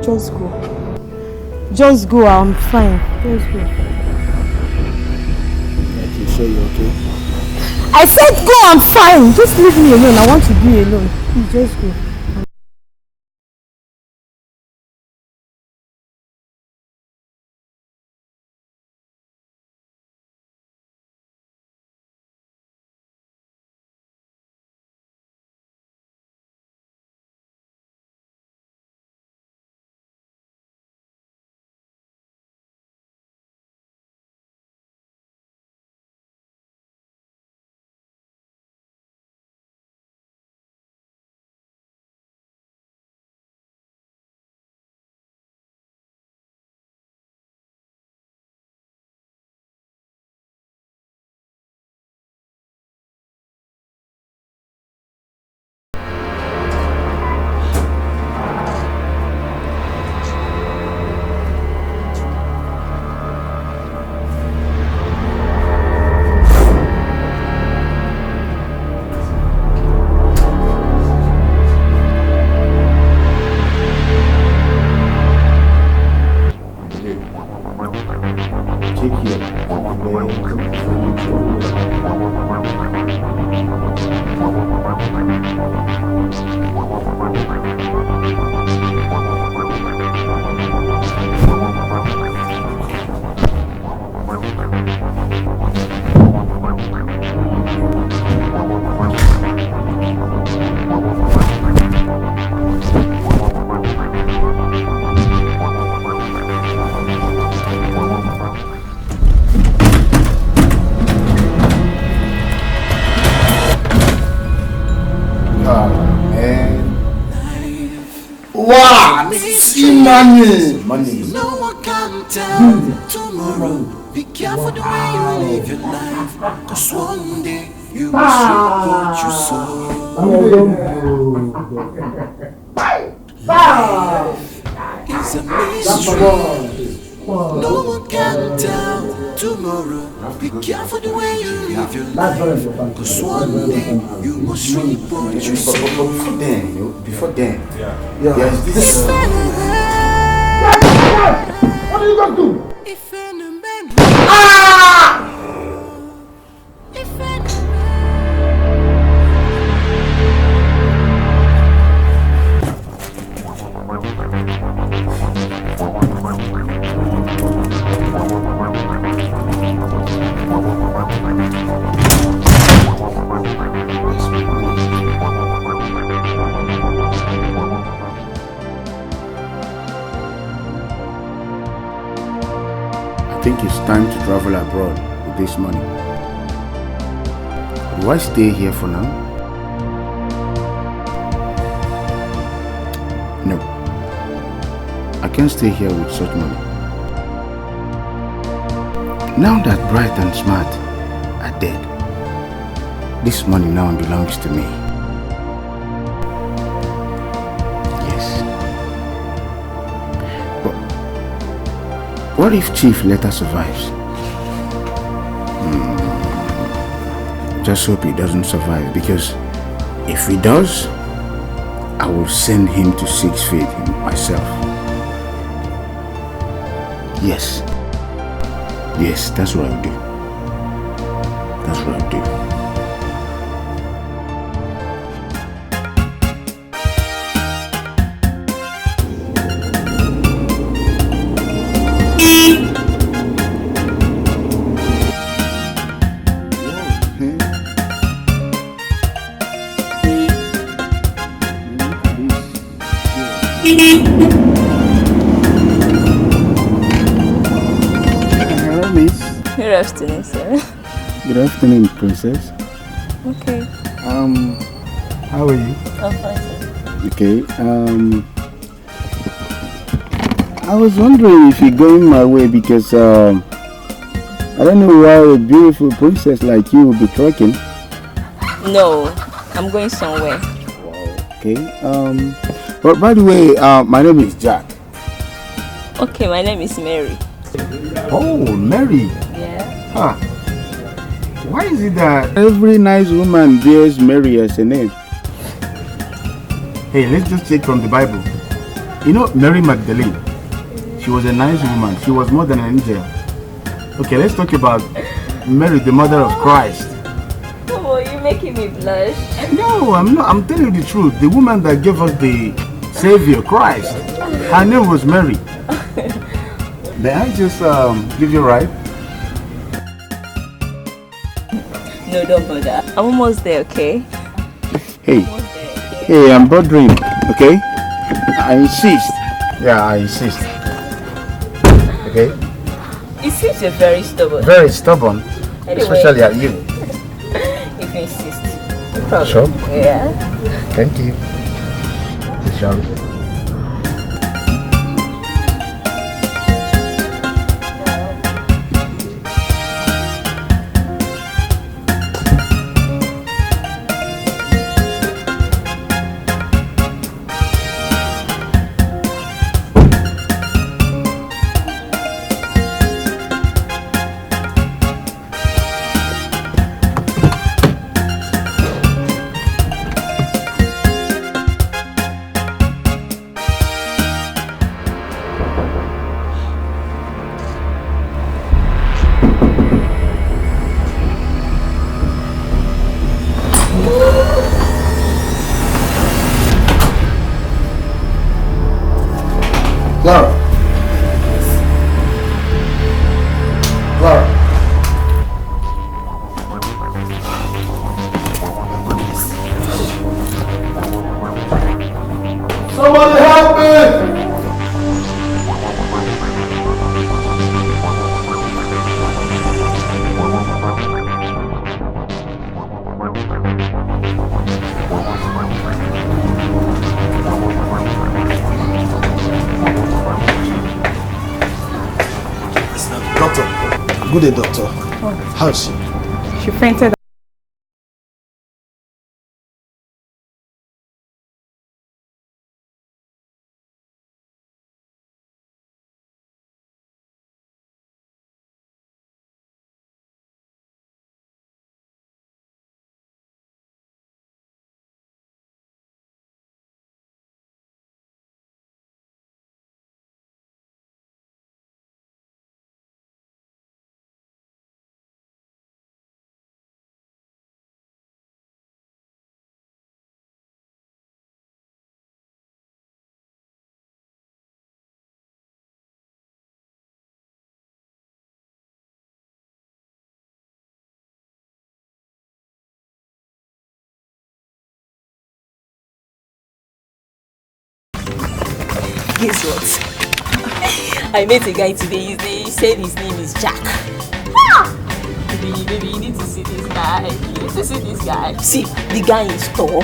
Just go. Just go, I'm fine. Just go. You sure you're okay? I said go, I'm fine. Just leave me alone. I want to be alone. Please, just go. Money. No one can tell tomorrow. Be careful the way you live your life, cause one day you must reap what you sow. Life is a mystery. No one can tell tomorrow. Be careful the way you live your life, cause one day you must reap what you sow. Before then, There's this. What are you going to do? If any man I think it's time to travel abroad with this money. Do I stay here for now? No. I can't stay here with such money. Now that Bright and Smart are dead, this money now belongs to me. Yes. But what if Chief later survives? Just hope he doesn't survive, because if he does, I will send him to 6 feet myself. Yes. Yes, that's what I'll do. That's what I'll do. Hello, miss. Good afternoon, sir. Good afternoon, princess. Okay. How are you? I'm fine, sir. Okay, I was wondering if you're going my way, because I don't know why a beautiful princess like you will be trekking. No, I'm going somewhere. Okay, but by the way, my name is Jack. Okay, my name is Mary. Oh, Mary. Yeah. Huh. Why is it that every nice woman bears Mary as a name? Hey, let's just take from the Bible. You know Mary Magdalene? She was a nice woman. She was more than an angel. Okay, let's talk about Mary, the mother of Christ. Oh, you're making me blush. No, I'm not. I'm telling you the truth. The woman that gave us the Savior, Christ. Her name was Mary. May I just give you a ride? No, don't bother. I'm almost there, okay? Hey, hey, I'm bothering. Okay? I insist. Yeah, I insist. Okay? It seems you're very stubborn. Very stubborn, Anyway. especially at you. If you insist. No problem. Sure. Yeah. Thank you. Shall we? Clara. Clara. Somebody help me! Good day, doctor. Oh. How's she? She fainted. Guess what? I met a guy today. He said his name is Jack. Baby, you need to see this guy. You need to see this guy. See, the guy is tall,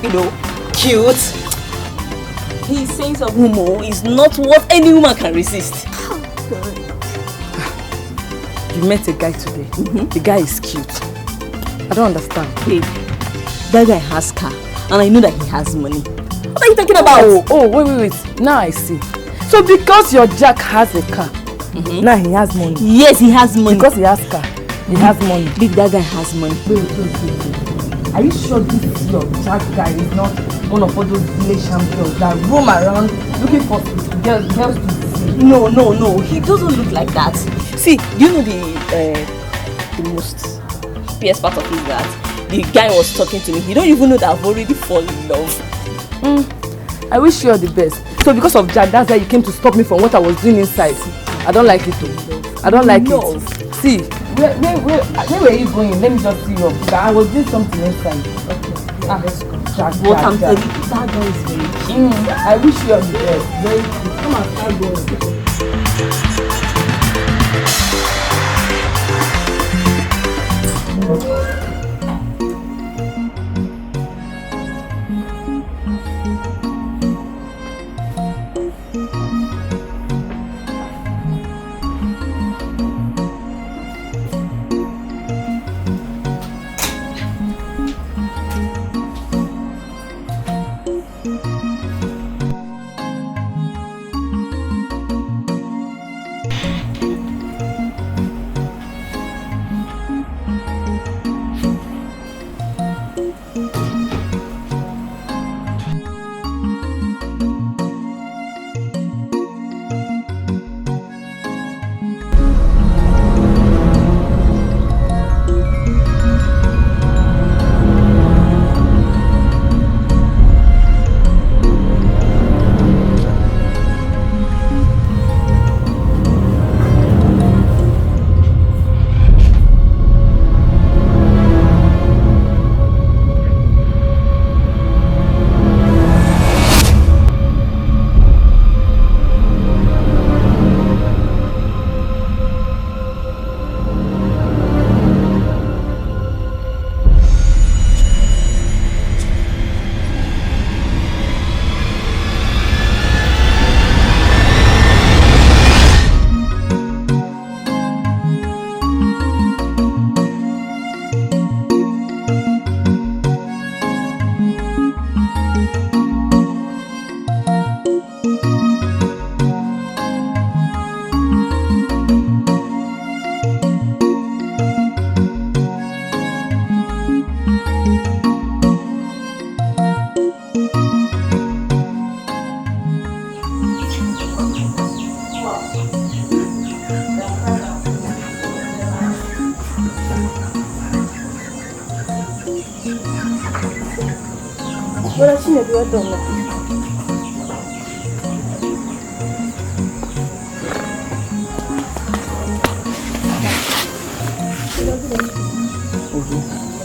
you know, cute. His sense of humor is not what any woman can resist. You met a guy today. The guy is cute. I don't understand. Babe, that guy has car, and I know that he has money. What are you talking about? Wait. Now I see. So because your Jack has a car, now he has money. Yes, he has money. Because he has car, he has money. Big, that guy has money. Wait. Are you sure this your Jack guy is not one of all those village champions that roam around looking for girls to see? No. He doesn't look like that. See, do you know the most happiest part of it is that the guy was talking to me. He don't even know that I've already fallen in love. I wish you all the best. So because of Jack, that's why you came to stop me from what I was doing inside. I don't like it though. I don't like it. See, where were you going? Let me just see you. I was doing something inside. Okay. Let's go. Jack. Telling you, that guy is very cute. I wish you all the best. Very cute. Come and start going. But I shouldn't be done now.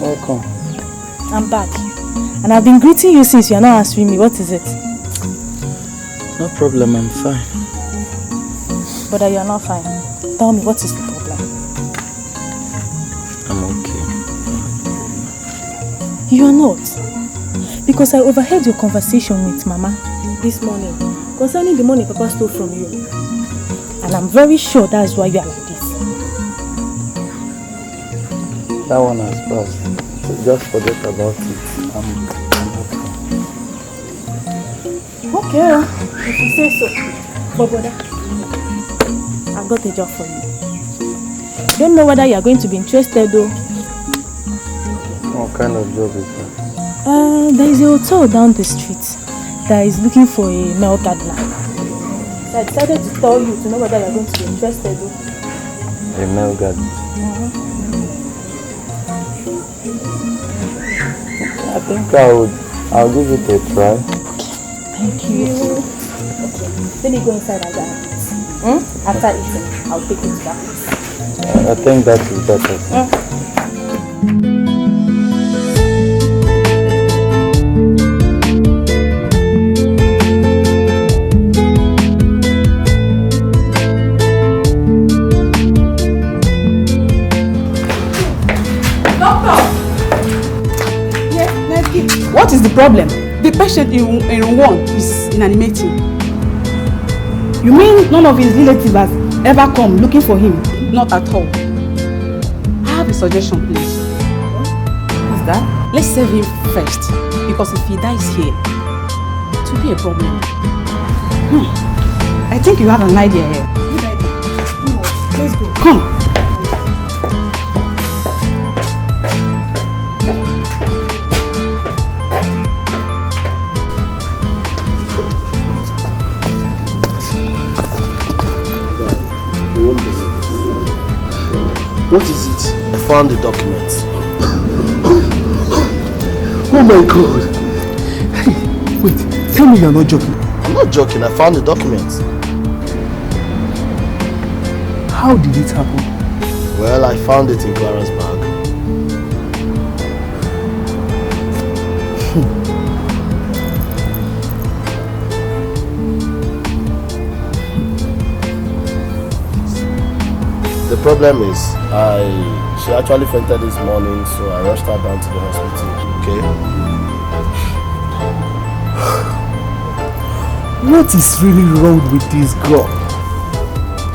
Welcome. I'm back. And I've been greeting you since you are not answering me. What is it? No problem, I'm fine. But you are not fine. Tell me, what is the problem? I'm okay. You are not. Because I overheard your conversation with Mama this morning concerning the money Papa stole from you. And I'm very sure that's why you are like this. That one has passed. So just forget about it. I'm okay. Okay, if you say so. But brother, I've got a job for you. Don't know whether you are going to be interested though. What kind of job is that? There is a hotel down the street that is looking for a male gardener. So I decided to tell you to know whether you are going to be interested though. A male gardener? I think I'll give it a try. Thank you. Okay, let me go inside and get it. After eating, I'll take it to that place. I think that is better. What is the problem? The patient in one is inanimating. You mean none of his relatives has ever come looking for him? Not at all. I have a suggestion, please. What's that? Let's save him first, because if he dies here, it will be a problem. I think you have an idea here. Good idea. Let's go. Come. What is it? I found the documents. Oh my God! Hey, wait, tell me you're not joking. I'm not joking, I found the documents. How did it happen? Well, I found it in Clara's bag. The problem is, she actually fainted this morning, so I rushed her down to the hospital, okay? What is really wrong with this girl?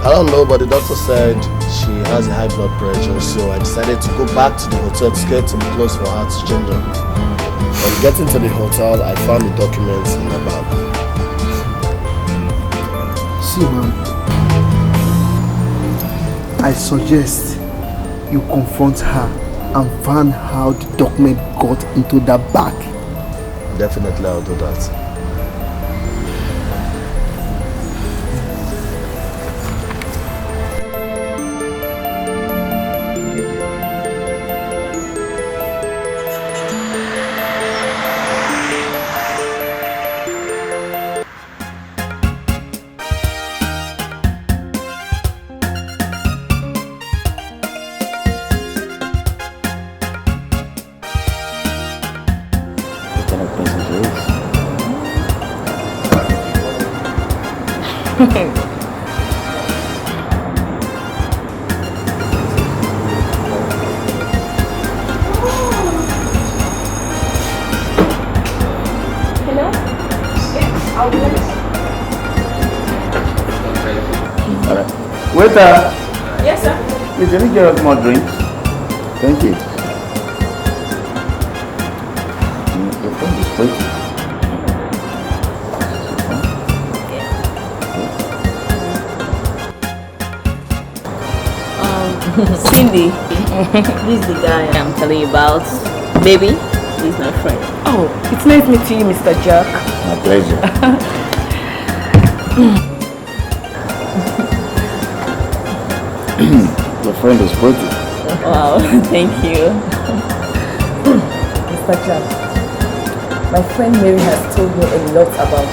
I don't know, but the doctor said she has a high blood pressure, so I decided to go back to the hotel to get some clothes for her to change on. On getting to the hotel, I found the documents in her bag. See, man, I suggest you confront her and find how the document got into that bag. Definitely, I'll do that. Waiter! Yes, sir. Please, can you get us more drinks? Thank you. Your phone is waiting. Cindy, this is the guy I'm telling you about. Baby, he's my friend. Oh, it's nice meeting you, Mr. Jack. My pleasure. Your friend is pretty. Wow, thank you. Mr. Jack, my friend Mary has told me a lot about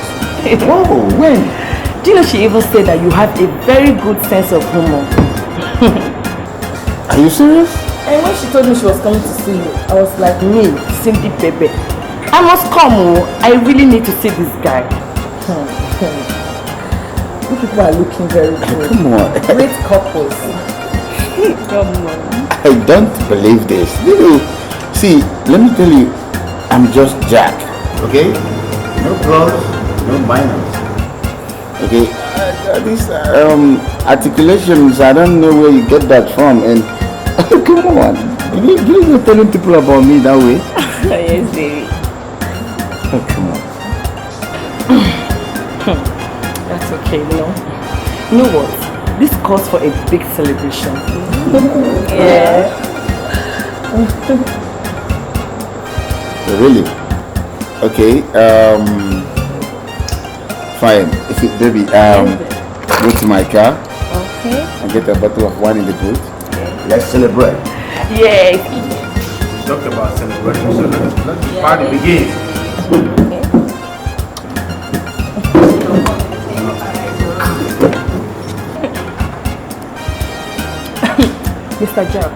you. Whoa, when? Do you know she even said that you have a very good sense of humor? Are you serious? And when she told me she was coming to see you, I was like, me, Cindy Pepe, I must come. I really need to see this guy. You people are looking very good. Come on. Great couples. Come on. I don't believe this. See, let me tell you, I'm just Jack, okay? No plus, no minus. Okay, these articulations, I don't know where you get that from, and come on, you're telling people about me that way? Yes, baby. Oh, come on. That's okay, you know. You know what? This calls for a big celebration. Yeah. Really? Okay, fine. Baby, go to my car. Okay. And get a bottle of wine in the boot. Okay. Let's celebrate. Yes. Talk about celebration, so let the party begin. Mr. Jack,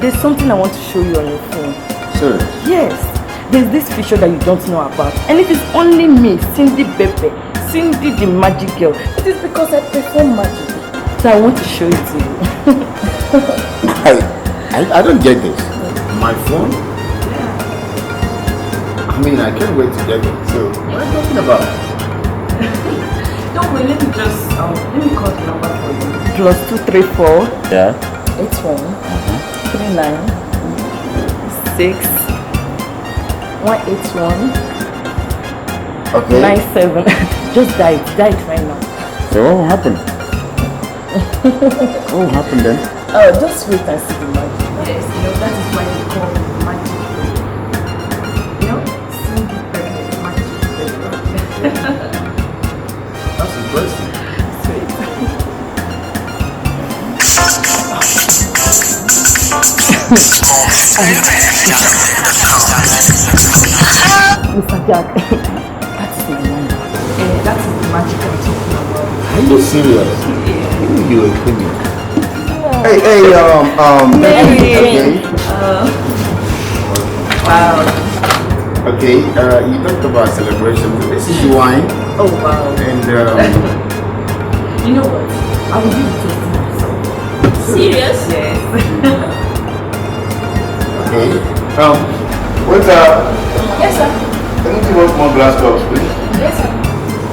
there's something I want to show you on your phone. Sir? Yes. There's this feature that you don't know about. And it is only me, Cindy Pepe, Cindy the magic girl. It is because I perform magic. So I want to show it to you. I don't get this. My phone? I mean, I can't wait to get it. So, what are you talking about? Don't worry, let me call the number for you. +234. Yeah. 81 39 6 181 Okay. 97. Just die it right now. So what will happen? What will happen then? Oh, just wait and see the magic. Yes, you know, that is why they call it magic. You know, Cindy Pepe, magic. That's interesting. Mr. Jack, that is my number. That is the magic I'm talking about. Are you serious? Yeah. You are kidding. Hey, Mary. Okay. Wow. Okay, you talked about celebrations. This is wine. Oh, wow. And, you know what? I will give it to myself. Serious? Yes. Okay. What's Yes, sir. Can you give us more glass cups, please? Yes, sir.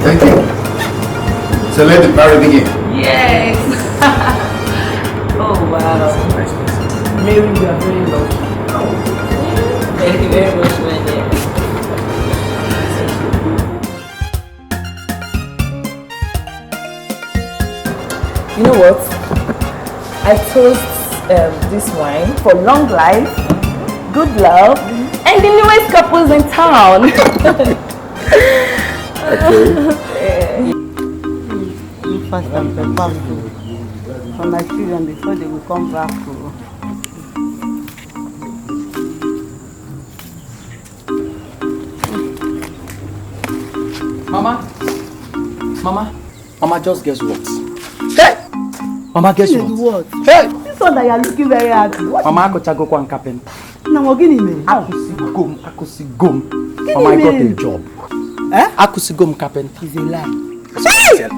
Thank you. So let the party begin. Yes. Oh, wow. Mary, you are very lucky. Oh. Thank you very much, my dear. You know what? I toast this wine for long life, good love, and the newest couples in town. Okay. You fast and prepare for my children before they will come back to. Mama, just guess what? Hey! Mama, guess what? Hey! This one that you are looking very happy. What? Mama, I got to go and carpenter. Now, what gini me? Akusigom. Mama, I got a job. Eh? Akusigom carpenter. It's a lie.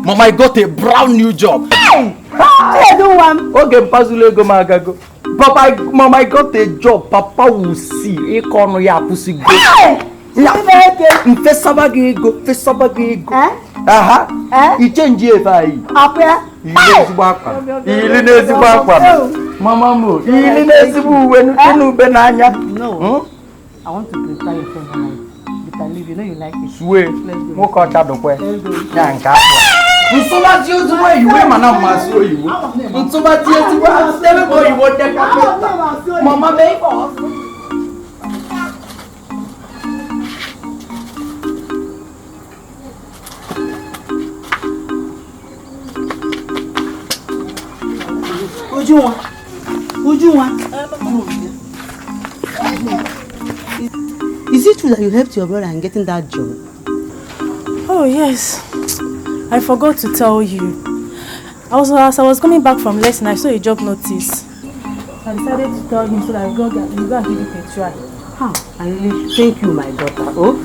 Mama, I got a brand new job. Hey! I don't want. Okay, Pazule go magago. Papa, Mama, I got a job. Papa will see. Ekono ya akusigom. Hey! Mfesabagi go. Eh? Aha. Eh? You change it fai. Apia? Ili n'ezigbo akwa. Mama mo. Ili n'ezigbo uwe n'ube n'anya. No. I want to prepare your favorite. You can leave. You know you like it. Sue. Nwoke ọcha dọkwe. Let's go. Ya nke akwa. Nsụbati ozugbo oyiwe mana mmasị oyiwo. Nsụbati ezigbo asịtebe oyiwo deka. Mama mee ife ọsụ. Ujunwa. Is it true that you helped your brother in getting that job? Oh yes, I forgot to tell you. As I was coming back from lesson, I saw a job notice. I decided to tell him so that we go and give it a try. I really thank you, my daughter. Oh,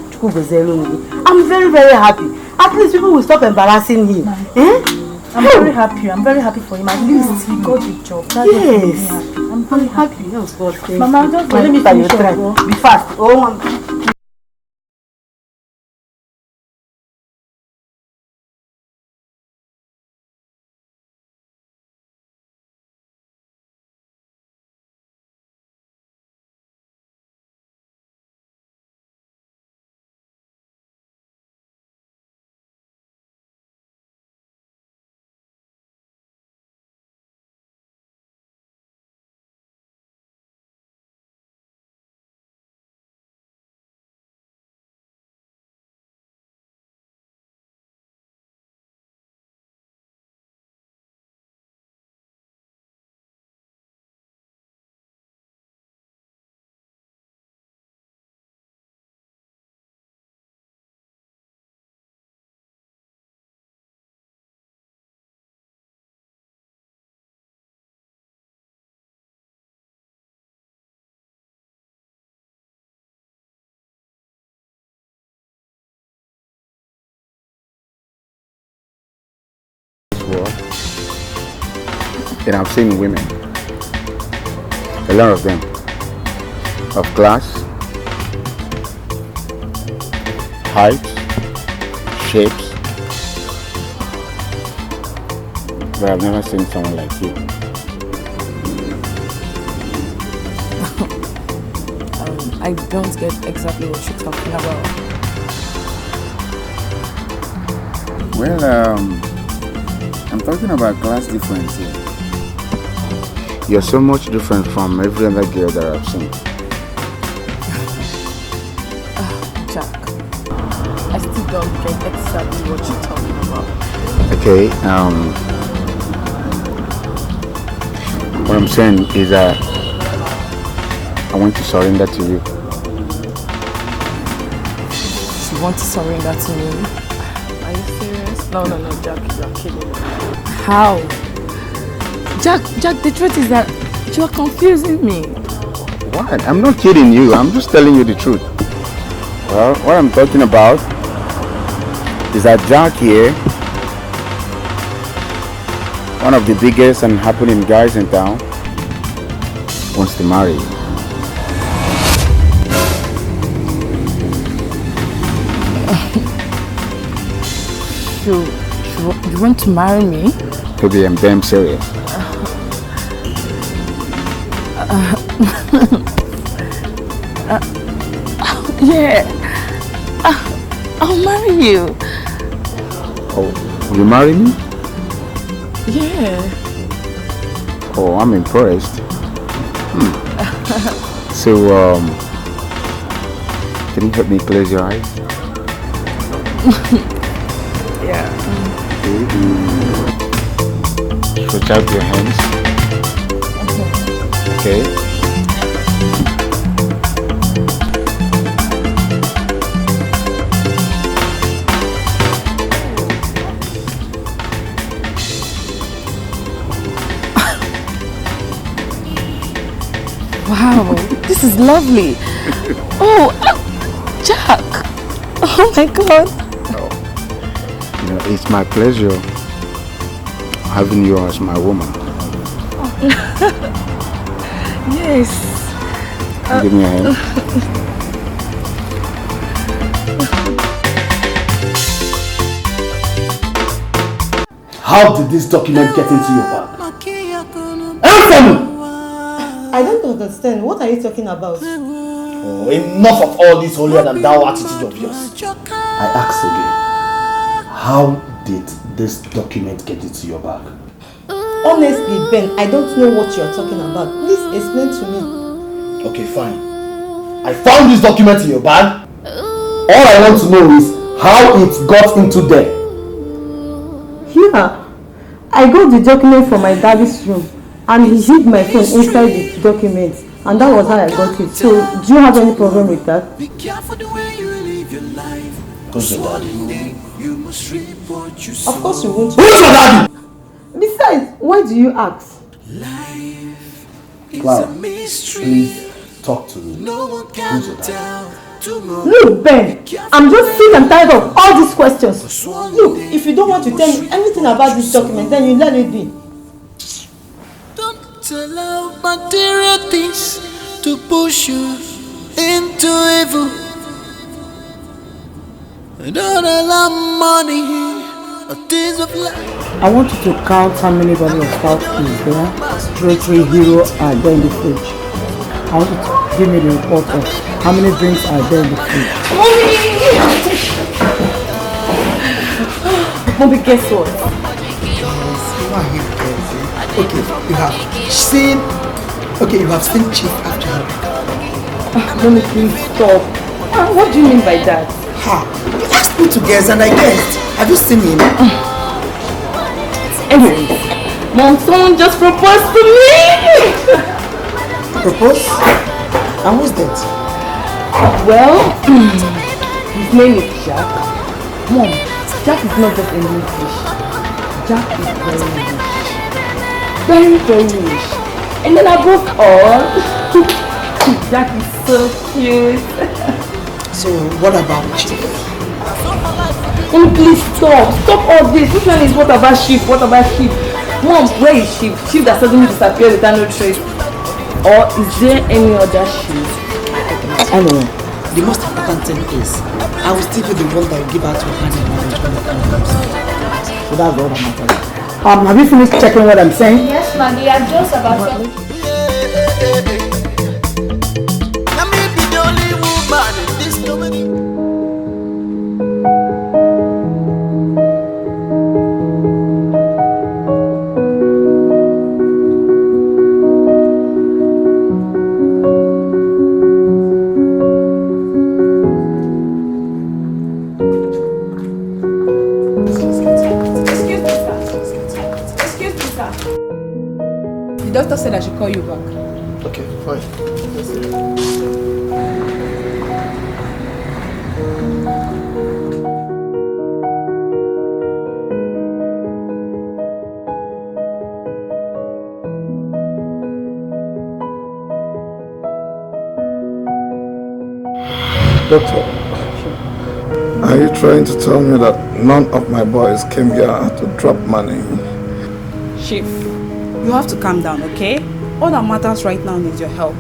I'm very, very happy. At least people will stop embarrassing him. I'm very happy. I'm very happy for him. At least he got the job. That yes. I'm very happy. Yes, God, thank Mama, just let me finish your. Be fast. Oh. And I've seen women, a lot of them, of class, height, shapes, but I've never seen someone like you. I don't get exactly what you're talking about. Well, I'm talking about class difference here. You're so much different from every other girl that I've seen. Jack, I still don't get exactly what you're talking about. Okay, what I'm saying is that I want to surrender to you. You want to surrender to me? Are you serious? No, Jack, you're kidding. How? Jack, the truth is that you are confusing me. What? I'm not kidding you. I'm just telling you the truth. Well, what I'm talking about is that Jack here, one of the biggest and happening guys in town, wants to marry you. You want to marry me? Baby, I'm damn serious. Yeah. I'll marry you. Oh, will you marry me? Yeah. Oh, I'm impressed. So, can you help me close your eyes? Yeah. Stretch out your hands. Okay. Wow, this is lovely. Oh, Jack. Oh my God. You know, it's my pleasure having you as my woman. Yes. Give me a hand. How did this document get into your bag? Answer me! I don't understand. What are you talking about? Oh, enough of all this holier than thou attitude of yours. I ask again. How did this document get into your bag? Honestly, Ben, I don't know what you're talking about. Please explain to me. Okay, fine. I found this document in your bag. All I want to know is how it got into there. Yeah, I got the document from my daddy's room and he hid my phone inside the document And that was how I got it. So, do you have any problem with that? Be careful the way you live your life. Who's your daddy? One day you must reap what you sow. Of course you won't. Who's your daddy? Besides, why do you ask? Life is Clara, a mystery. please talk to me. No one Who's can your daddy? tell tomorrow. Look, Ben, I'm just sick and tired of all these questions. One Look, day if you don't want to tell me anything about this document, then you let it be. Don't allow material things to push you into evil. Don't allow money or things of life. I want you to count how many bottles of stout is there, 3 hero are there in the fridge. I want you to give me the report of how many drinks are there in the fridge. Mommy, guess what? Okay, you have seen. Okay, you have seen Chief after her. Mommy, please stop. What do you mean by that? Ha! You asked me to guess and I guessed. Have you seen him? Anyways, Mom, someone just proposed to me! Propose? And who's that? Well, his name is Jack. Mom, Jack is not just a new fish. Jack is very rich. Very, very rich. And then above all, Jack is so cute. So, what about Chief? Mom, please stop. Stop all this. Which one is what about sheep? What about sheep? Mom, where is sheep? Sheep that suddenly disappeared without no trace. Or is there any other sheep? Anyway, the most important thing is, I will still be the one that will give out your hand in marriage when the time comes. So that's all that matters. Have you finished checking what I'm saying? Yes, Maggie, I'm just about to. I may be the only woman in this company. The doctor said I should call you back. Okay, fine. Doctor, are you trying to tell me that none of my boys came here to drop money? Chief, you have to calm down, okay? All that matters right now is your health.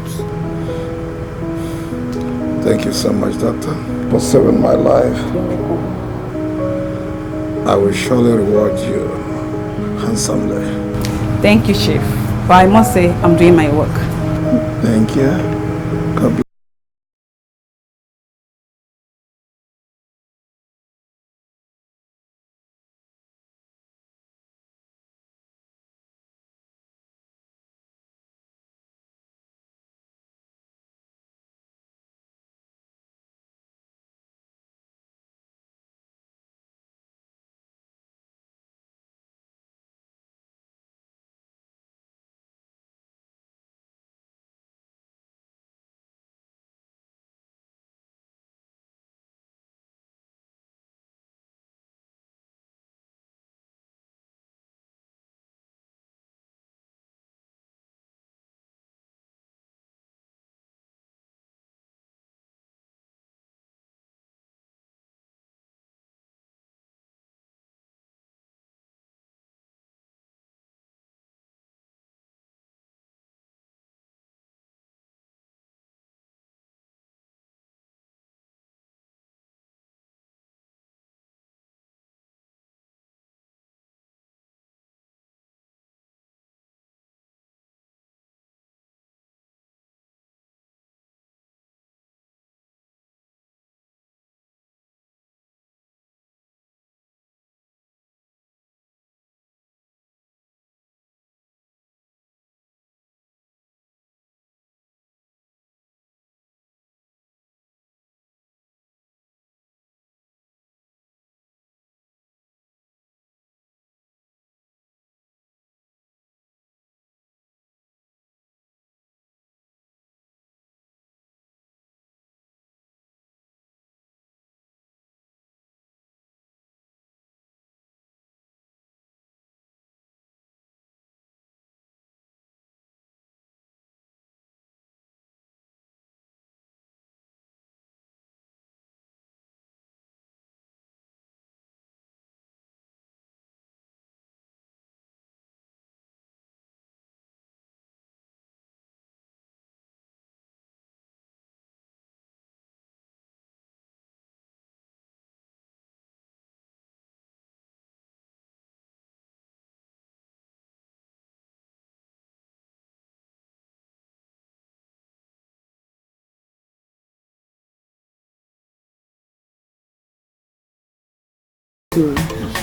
Thank you so much, doctor, for saving my life. I will surely reward you handsomely. Thank you, Chief. But I must say, I'm doing my work. Thank you. God bless.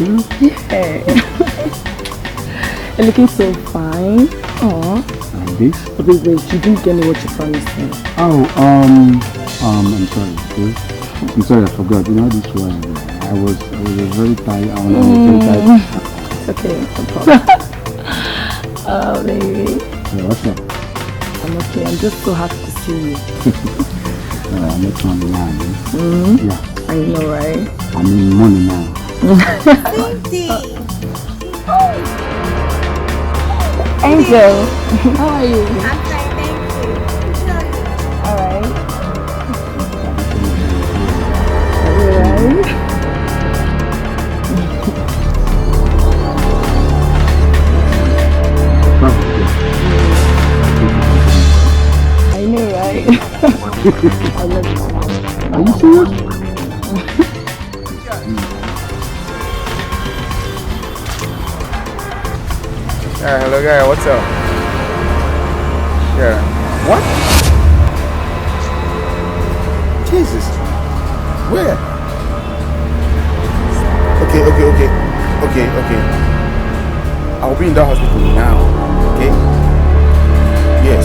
Yeah. You're looking so fine. Aww. Like this? Okay, wait, you didn't get me what you promised me. Oh, I'm sorry, okay? I'm sorry, I forgot. You know, this one, I was very tired. I was very tired. It's okay, no problem. Oh, baby. Yeah, what's up? I'm okay, I'm just so happy to see you. I'm not on the line. Yeah. I know, right? I'm in money now. Angel, how are you? I'm fine, thank you. Alright. Are you alright? I know, right? I love you. Are you serious? Yeah, hello guy, what's up? Yeah. What? Jesus. Where? Okay. I'll be in that hospital now. Okay? Yes.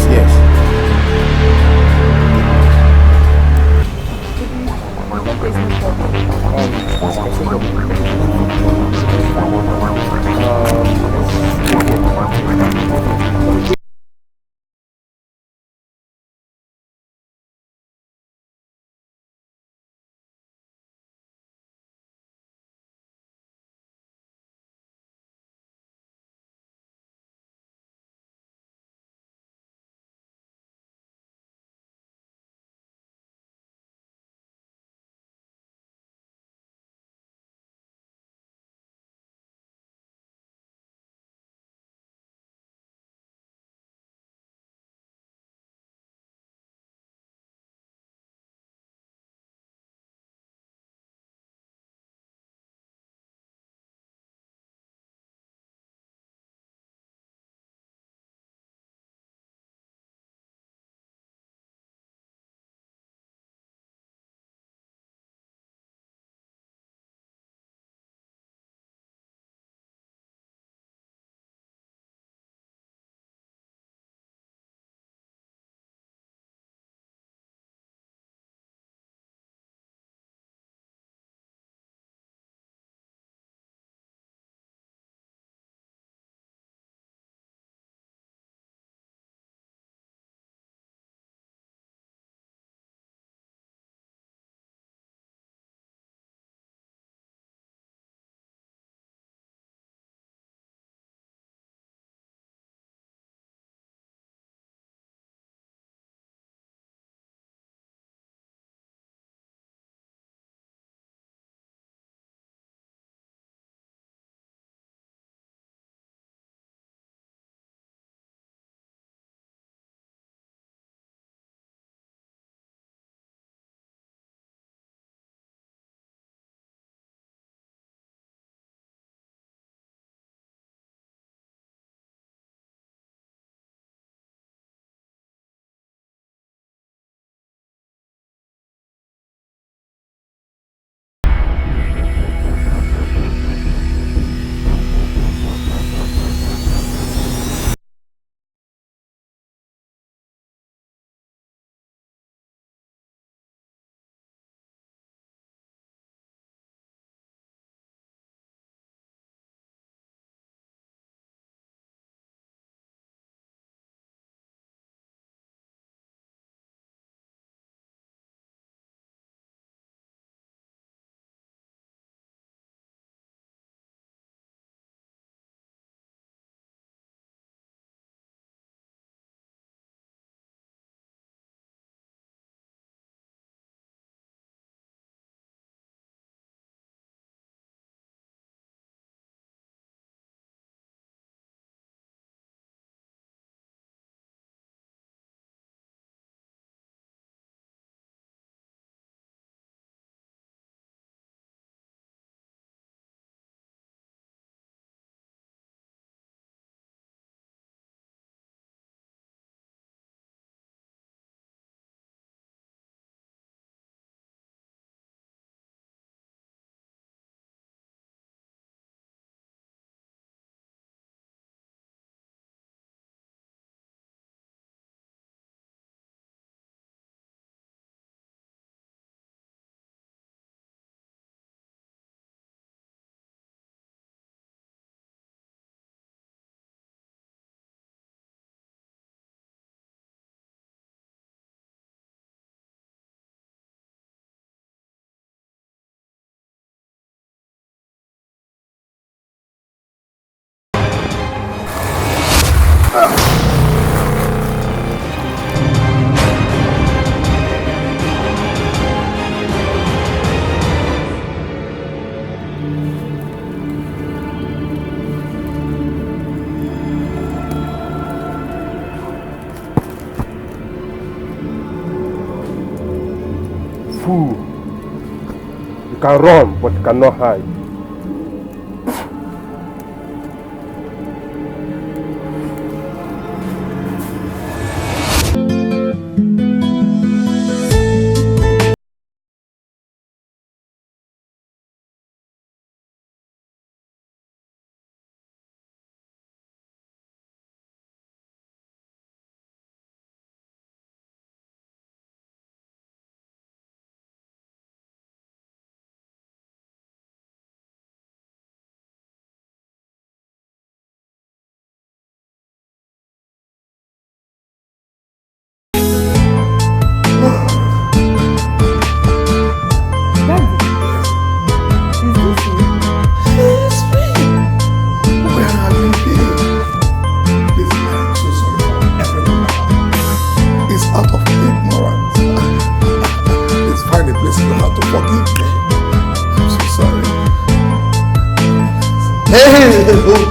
You can run, but you cannot hide.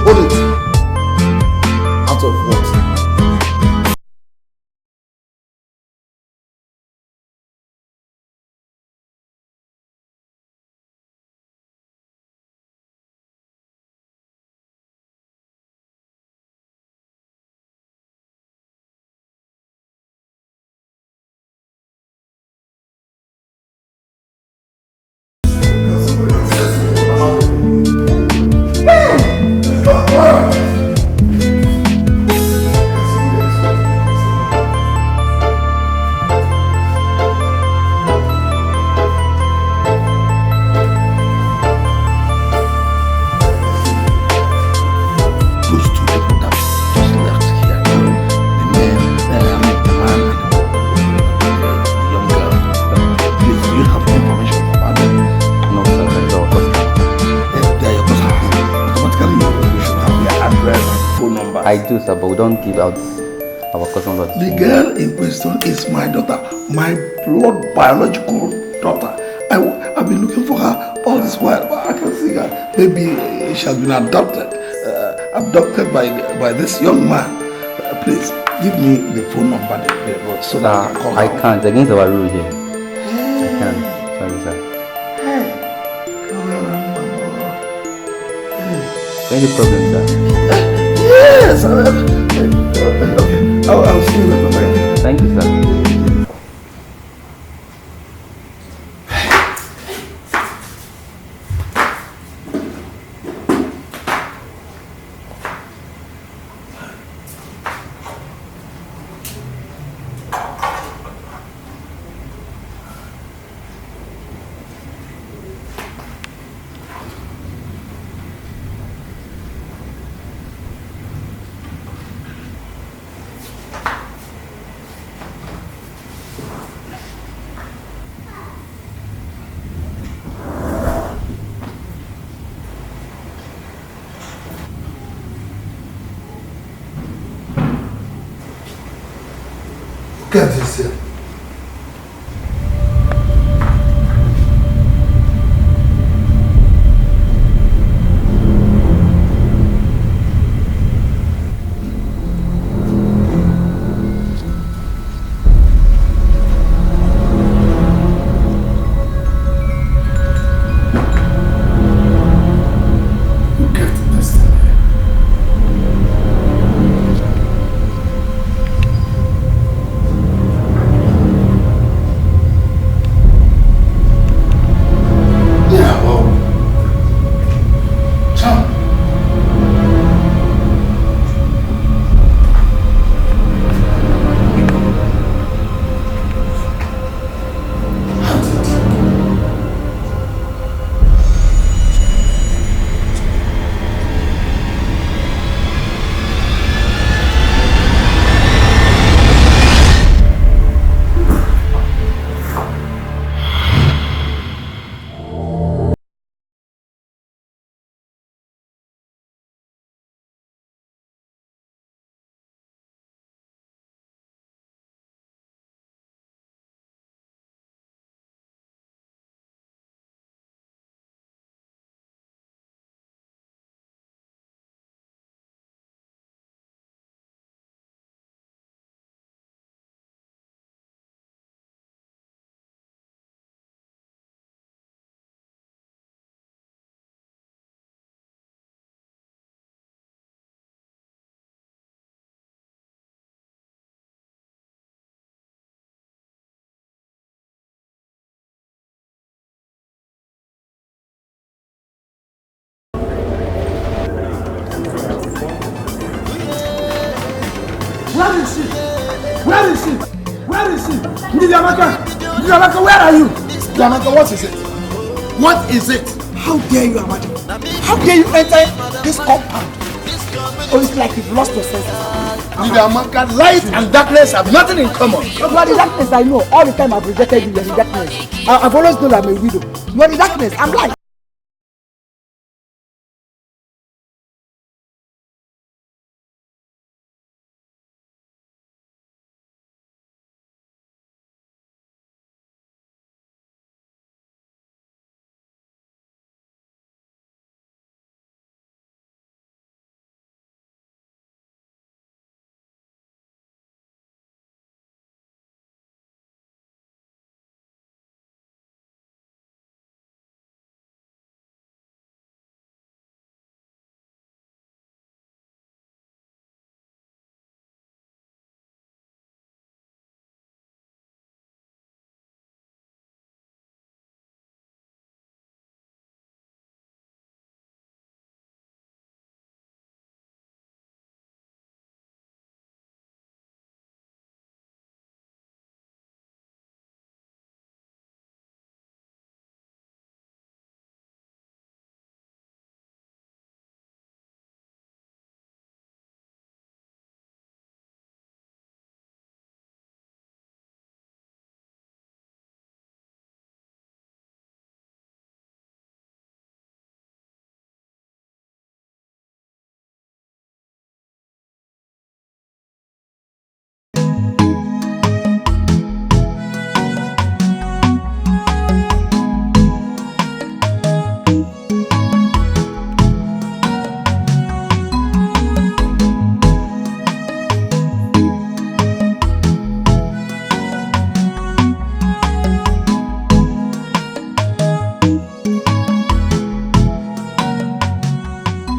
Hold it. Out of what? I do, sir, but we don't give out our customer. The girl in question is my daughter, my blood biological daughter. I've been looking for her all this while, but I can't see her. Maybe she has been adopted by this young man. Please give me the phone number so that I can call her. I can't. It's against our rule here. I can't. Sorry, sir. Any problem, sir? Yes. Okay. I'll see you later. Thank you, sir. Look at this here. see. Ndidi where are you? Amaka, what is it? What is it? How dare you, Amaka? How dare you enter this compound? Oh, it's like you've lost your senses. Ndidi Amaka, light and darkness have nothing in common. You are the darkness, I know. All the time I've rejected you, you're the darkness. I've always known I'm a widow. You are the darkness, I'm light.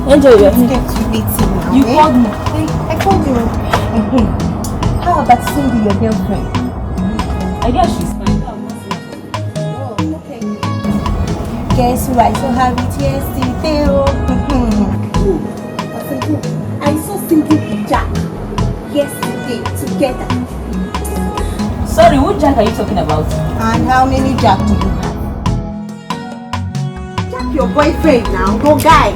Enjoy your Let's get to meeting now. You called me. I called you. How about Cindy, your girlfriend? I guess she's fine. Oh, okay. Guess who I saw her with yesterday? I saw Cindy with Jack yesterday together. Sorry, what Jack are you talking about? And how many Jack do you have? Jack, your boyfriend now, no guy.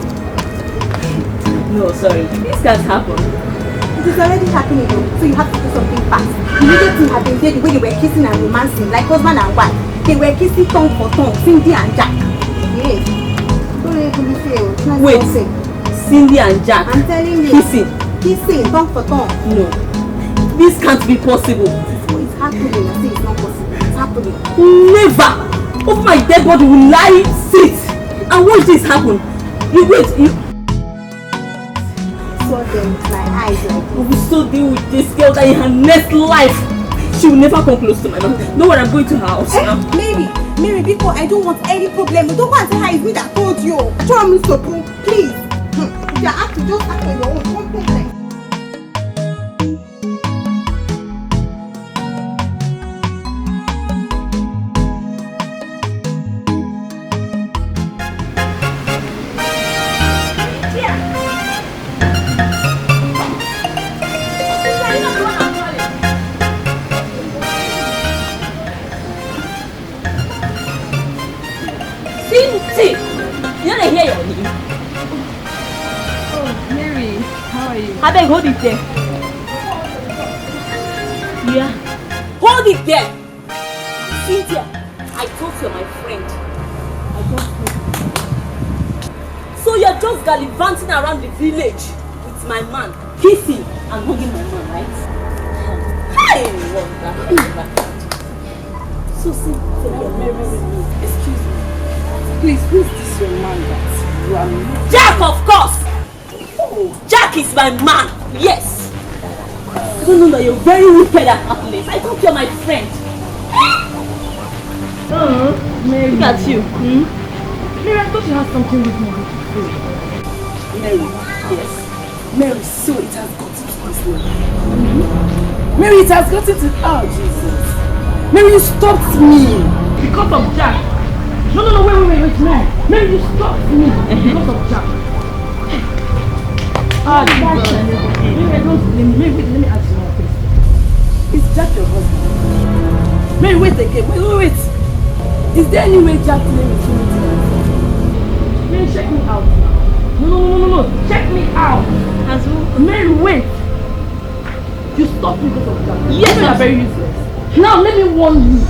No, sorry. This can't happen. It is already happening though, so you have to do something fast. The immediate thing had been there the way they were kissing and romancing, like husband and wife. They were kissing tongue for tongue, Cindy and Jack. Yes. Don't even fail. Wait, Cindy and Jack? I'm telling you. Kissing, tongue for tongue. No. This can't be possible. It's happening. I say it's not possible. It's happening. Never! Over my dead body will lie, sit, and watch this happen. You wait, you... Saw them with my eyes like I will still deal with this girl that in her next life she will never come close to my mom. No one, I'm going to her house now. Mary, because I don't want any problem. You don't want to tell her it's me that told you. Promise to prove, please. If you're acting, just act on your own. Don't take like. See, you don't hear your name. Oh, Mary, how are you? I beg, hold it there. Yeah. Hold it there. Cynthia, I thought you're my friend. I don't know. So you're just gallivanting around the village with my man, kissing and hugging my man, right? Hey, wonder. So Cynthia, you're marrying me. Excuse me. Please, who is this your man that you are married? Jack, of course! Oh, Jack is my man, yes! I don't know that you're very wicked at that place. I thought you're my friend. Mary. Look at you. Mary, I thought you had something with me. Mary, yes. Mary, so it has gotten to this level. Mary, it has gotten to... Oh, Jesus. Mary, you stopped me. Because of Jack. No, wait, no. Mary, you stopped me because of Jack. Mary, I don't blame you. Let me ask you one question. Is Jack your husband? Mary, wait again. Wait. Is there any way Jack name is Trinity? Mary, check me out. No. Check me out. Mary, wait. You stopped me because of Jack. Yes, you are very useless. Now let me warn you.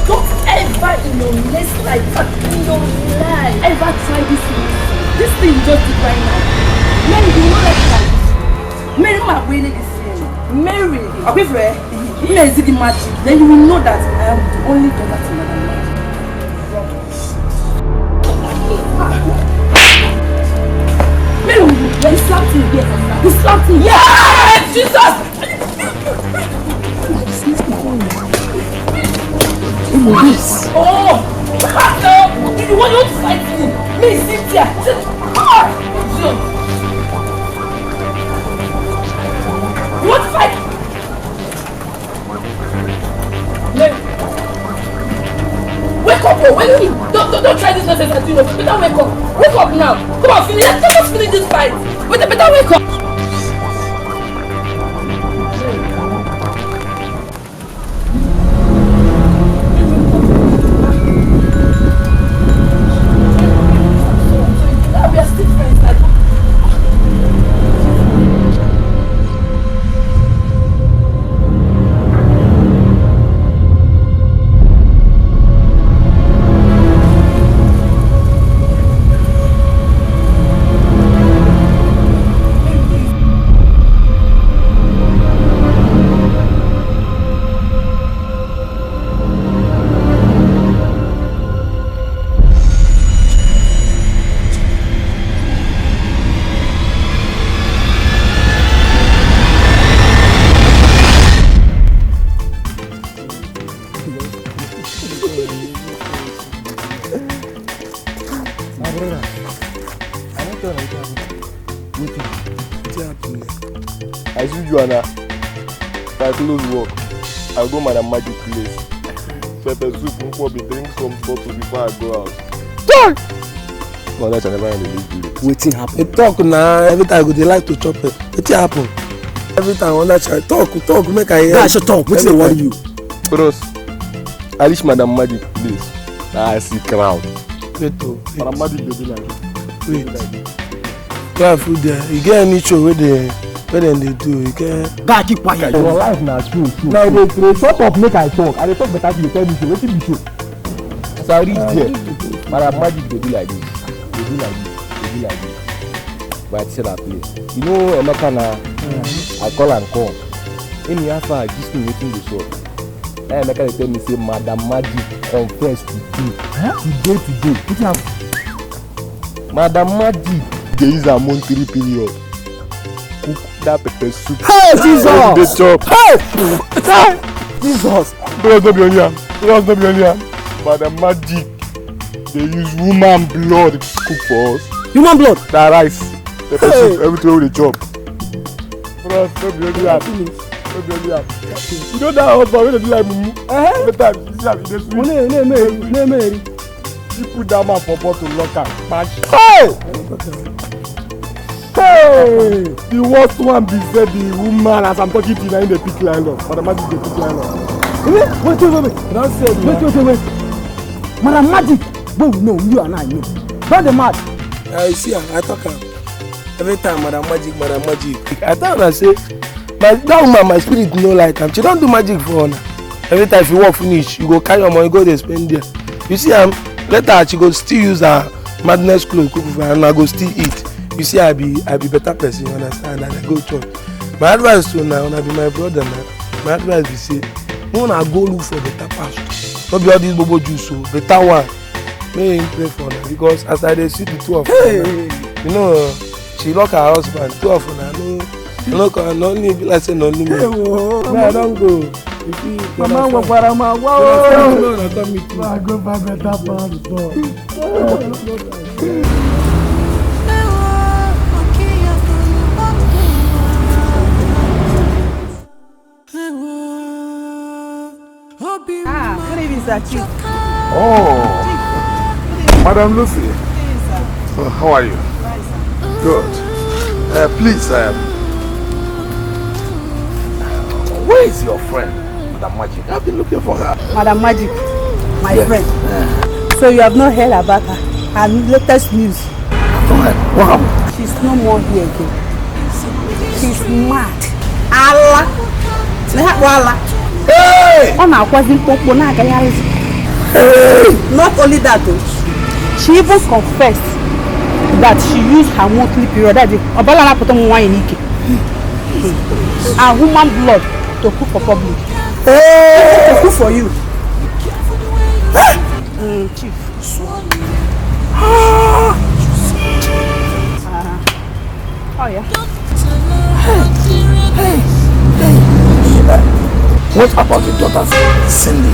Don't ever in your next life, ever try this thing. This thing just decline now. Mary, you know that like Mary, my way is Mary. Okay, friend. You know, is it the magic? Then you will know that I am the only daughter to Madam Magic. Mary, you slapped me. Yes, you slapped me. Yes, Jesus. Oh! No! You want to fight me? Me, Cynthia! You want to fight? No! Wake up, bro! Don't try this nonsense at you. Better wake up! Wake up now! Come on, finish! Let us finish this fight! Better wake up! As usual now, if I close work, I'll go Madam Magic place. Pepper soup, maybe drink some bottle before I go out. Talk! No, that's never in the village. Wetin happen? You talk now, every time I go, they like to chop it. Wetin happen? Every time I want that child, talk, make I hear. Yeah, should talk. Wetin dey worry you? Bros, I reach Madam Magic place. I see crowd. Wait. Madam Magic dey do like wait. Go food there. You get any show where they do? You get. Guy, keep quiet. Your life na true. Now they shut up, make I talk. I dey talk better to you. Tell me show. Wetin be show? So I reach there. Madam Magic dey do like this. They do like this. But I tell that place. You know, Emeka na I call and come. Any after I gist me wetin dey sup. Now Emeka dey tell me say Madam Magic confess today. Today. Wetin happen? Madam Magic dey use her monthly period cook that pepper soup. Hey, Jesus! Dey chop. Hey! Jesus! Bros no be only am. Madam Magic dey use woman blood cook for us. Human blood? That rice, pepper soup, everything we dey chop. Bros no be only am. You know that husband wey dey do like mumu? Every time you see am, e dey sweet. You put that man for bottle lock am, smash. Hey! The worst one be say the woman as I'm talking to you na in the pick line up. Madam Magic dey pick line up. Wait. Don't say it. Wait. Madam Magic. No, you and I know. Not the mad. I see her. I talk her. Every time Madam Magic. I tell her say, that woman my spirit no like am. She don't do magic for her. Every time you work finish, you go carry your money, go dey spend there. You see am, later she go still use her madness cloth cook for her and I go still eat. You see, I be better person, you understand, and I go church. My advice to now, be my brother now. My advice be say, when I go look for better pastor, not be all this bobo juice, so better one. May him pray for her because as I dey see the two of them, you know, she lock her husband, two of them, no, only be like say no only me. I don't go. Mama, wow. No, come meet me. I go buy better pastor. Good evening, sir. Chief. Oh, Madam Lucy. How are you? Good. Please, where is your friend, Madam Magic? I've been looking for her. Madam Magic, my friend. So you have not heard about her latest news? What happened? She's no more here again. She's mad. Allah. Hey! Not only that though, she even confessed that she used her monthly period, that is, and human blood to cook for public. To cook for you. Chief. Oh yeah. What about your daughter, Cindy?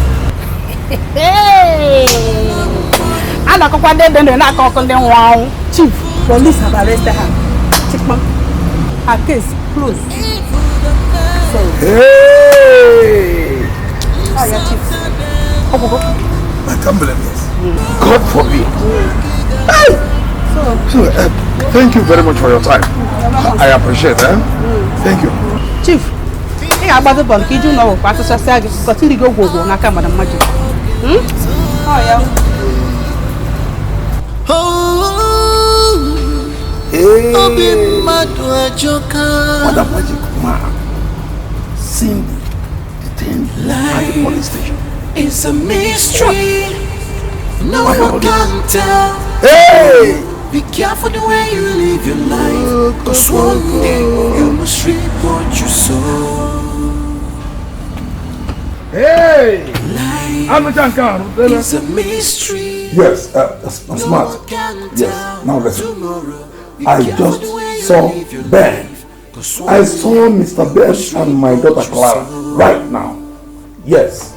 Chief, police have arrested her. Her case closed. So. Hey! Oh yeah, Chief. I can't believe this. God forbid. So, thank you very much for your time. I appreciate it. Thank you. Chief, I about the bunk. You know, Pastor Sasagi, continue to go on. I come Madam Magic. Oh yeah. Madam Magic, Cindy detained at the police station. It's a mystery. No one can tell. Hey! Be careful the way you live your life, cause one day you must reap what you sow. Hey! It's a mystery. Yes, smart. Yes, now listen. I just saw Ben. I saw Mr. Ben and my daughter Clara right now. Yes.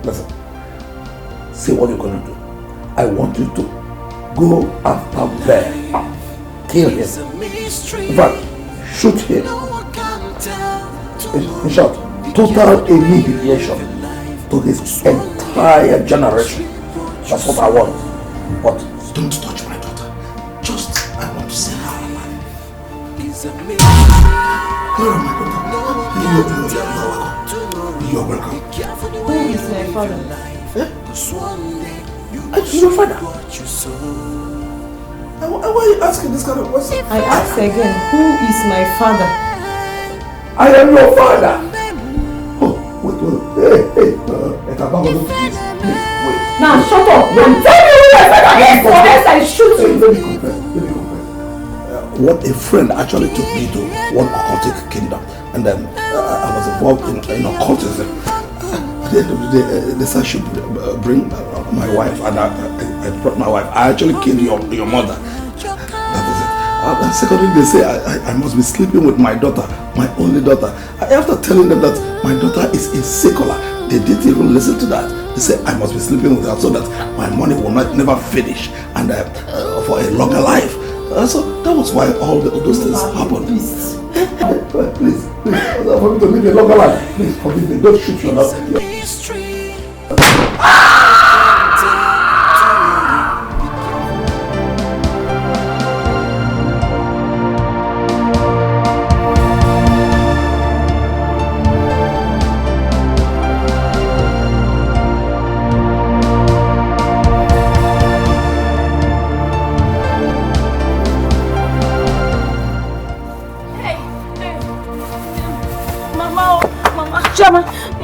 Listen. See what you're going to do. I want you to go after Ben. Kill him. In fact, shoot him. In short, total annihilation to his entire generation. That's what I want. But don't touch my daughter. Just, I want to see her alive. Clara, my daughter. You're welcome. Who is my father? Your father? Why are you asking this kind of question? I ask again, who is my father? I am your father. Oh, wait. Hey, Now shut up. I'm telling you who my father is, or else I shoot you. Let me confess. What a friend actually took me to one occultic kingdom, and then I was involved in occultism. At the end of the day, they said I should bring my wife, and I brought my wife. I actually killed your mother. That is it. And secondly, they say I must be sleeping with my daughter, my only daughter. After telling them that my daughter is secular, they didn't even listen to that. They say I must be sleeping with her so that my money will never finish, and for a longer life. So that was why all those things happened. Please, for me to live a longer life, please forgive me. Don't shoot your daughter.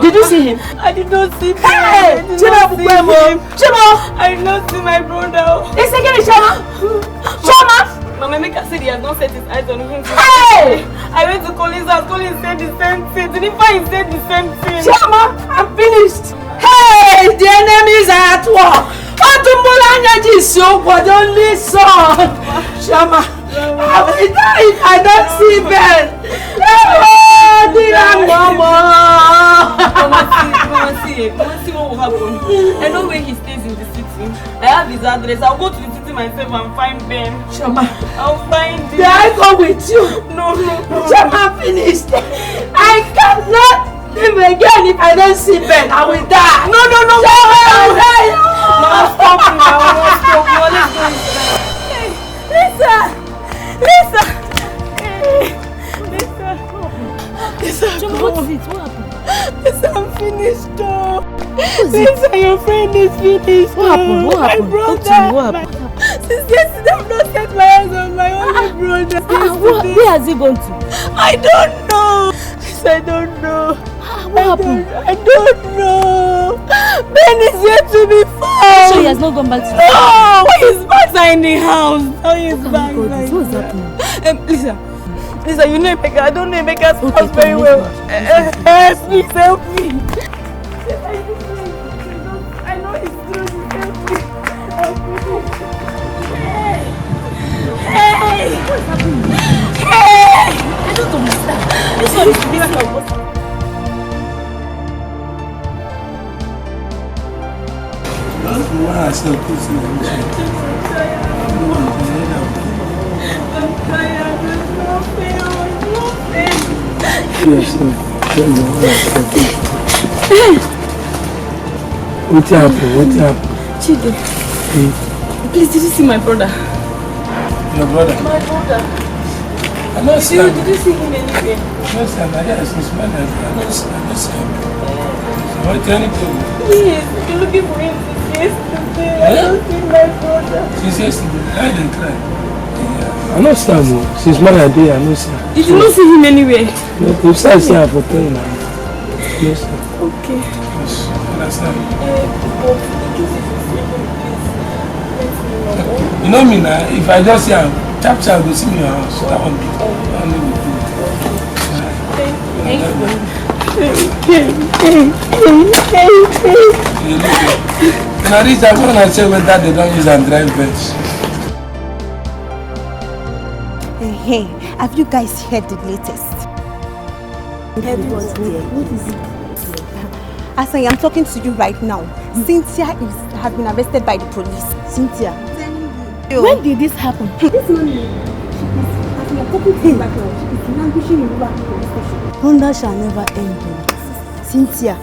Did you see him? I did not see him. Hey! Chima! I did not see my brother. It's again, Chima! Chima! Mama Emeka said he has not set his eyes on him. Hey! I went to Colin's house. Colin said the same thing. Jennifer said the same thing. Chima! I'm finished! Hey! The enemies are at war! Otumbolanya Jisoo, but only son! Chima! I will die if I don't see Ben! Mama, see what will happen. I know where he stays in the city. I have his address. I'll go to the city myself and find Ben. Shama, I'll find him. May I go with you? No. Shama, finished. I cannot live again if I don't see Ben. I will die. No. Shama, I will die. Mama, stop now. Let's go inside. Lisa. What is it? What happened? Yes, I'm finished though. Listen, your friend is finished. What happened? What happened? Talk to me. What happened? Since yesterday, I've not set my eyes on my only brother. Where has he gone to? I don't know. Yes, I don't know. What happened? I don't know. Ben is yet to be found. So he has not gone back to the No, his bags are in the house. Oh, his bags are in What is happening? Lisa, you know Emeka. I don't know Emeka's house very well. Please help me. I know he's true. Help me. Hey! What's happening? Hey! I don't understand. This one is business. Why I still put you in the I'm tired. There's nothing. Yes, what happened? What happened? Chidi, Hey, please, did you see my brother? your brother? My brother. I know Did you see him anywhere? Yes, I know his mother. I know him. What can you do? Please, I've been looking for him since yesterday. I Eh? don't see my brother. She's yesterday. I didn't cry. I know Sam. She's mother there. I know Sam. Did you not see him anywhere? No, you said she have hotel now. Yes, sir. Okay. Yes, understand. But the truth is, please, let me know. You know me now. If I just say, chap chap, go see me in your house. That one be. That one be good. Thank you. Now this time when I say whether they don't use and drive bench. Hey, have you guys heard the latest? What is it? As I am talking to you right now, Cynthia has been arrested by the police. Cynthia? When did this happen? This morning, as we are talking to you right now, she is languishing in Rural police station. Thunder shall never end. Cynthia.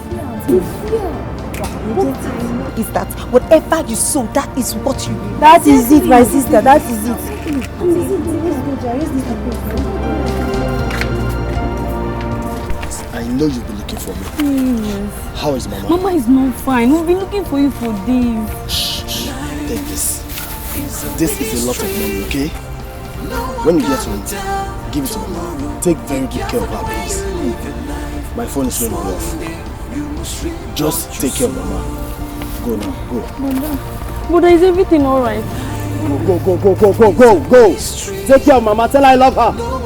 Is that whatever you sow, that is what you reap. That is it, my sister. That is it. I know you'll be looking for me. Yes. How is Mama? Mama is not fine. We've been looking for you for days. Shh. Take this. This is a lot of money, okay? When you get home, give it to Mama. Take very good care of her, please. My phone is going off. Just take care of Mama. Go now, go. But is everything alright? Go. Take care of Mama. Tell her I love her.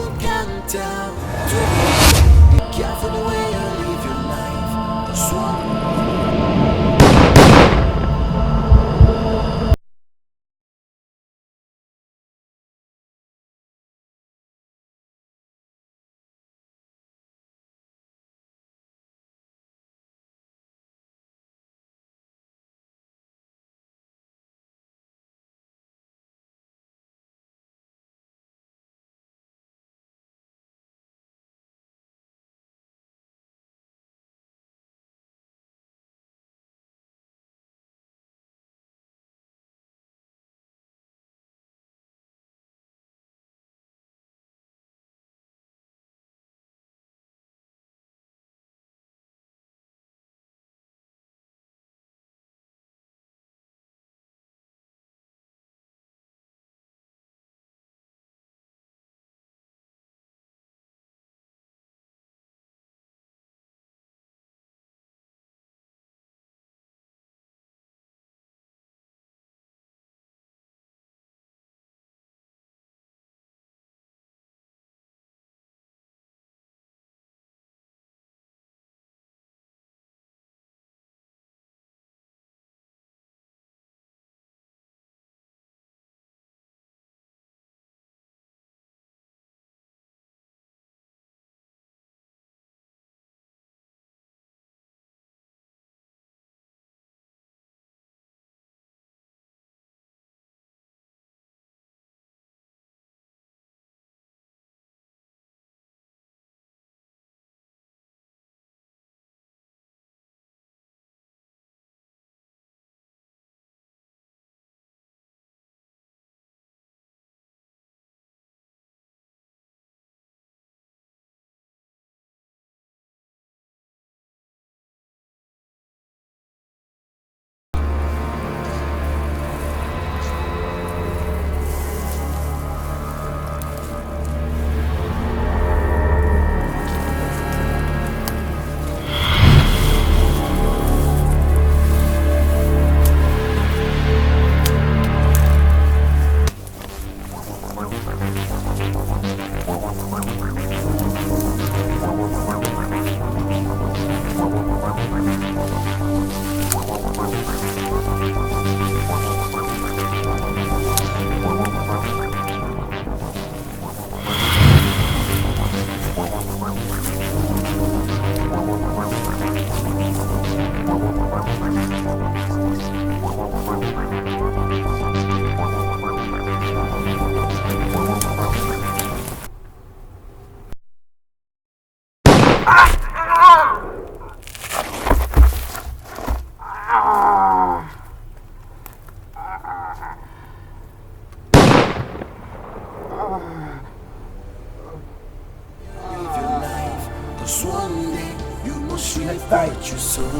Next time,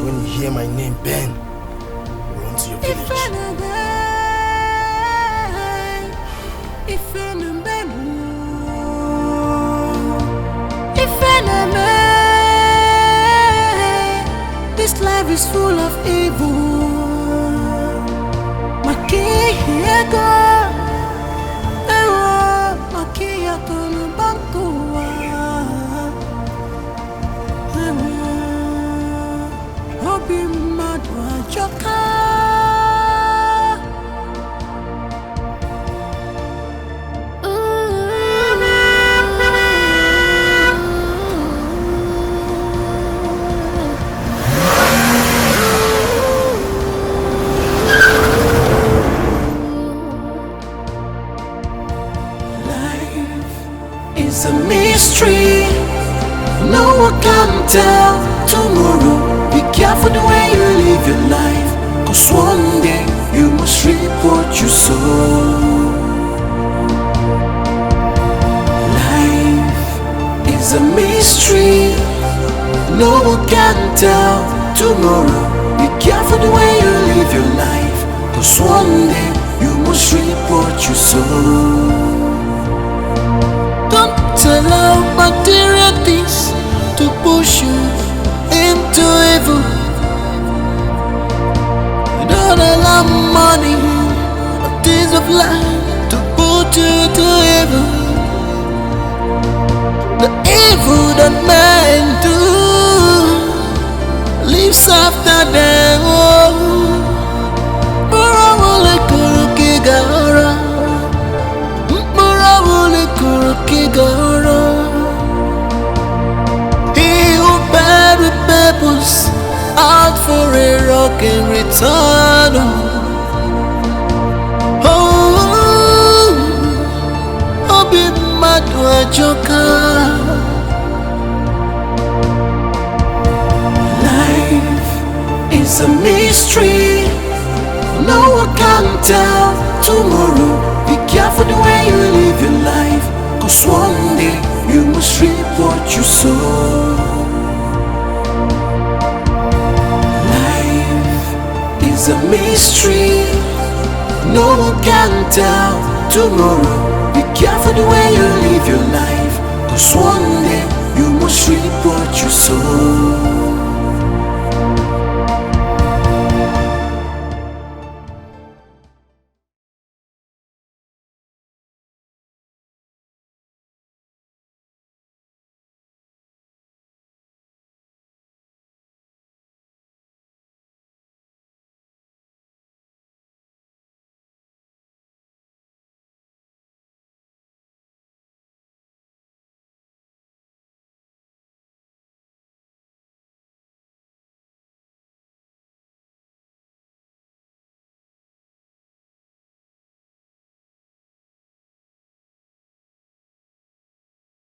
when you hear my name, Ben, run to your village. This life is full of evil. It's a mystery. No one can tell tomorrow. Be careful the way you live your life, 'cause one day you must reap what you sow. Life is a mystery. No one can tell tomorrow. Be careful the way you live your life, 'cause one day you must reap what you sow. Don't allow material things to push you into evil. Don't allow money or things of life to put you to evil. The evil that men do lives after them. He who bad with purpose out for a rock and return. Oh, be mad to a joker. Life is a mystery. No one can tell tomorrow. Be careful the way you live your life, 'cause one day you must reap what you sow. Life is a mystery. No one can tell tomorrow. Be careful the way you live your life, 'cause one day you must reap what you sow.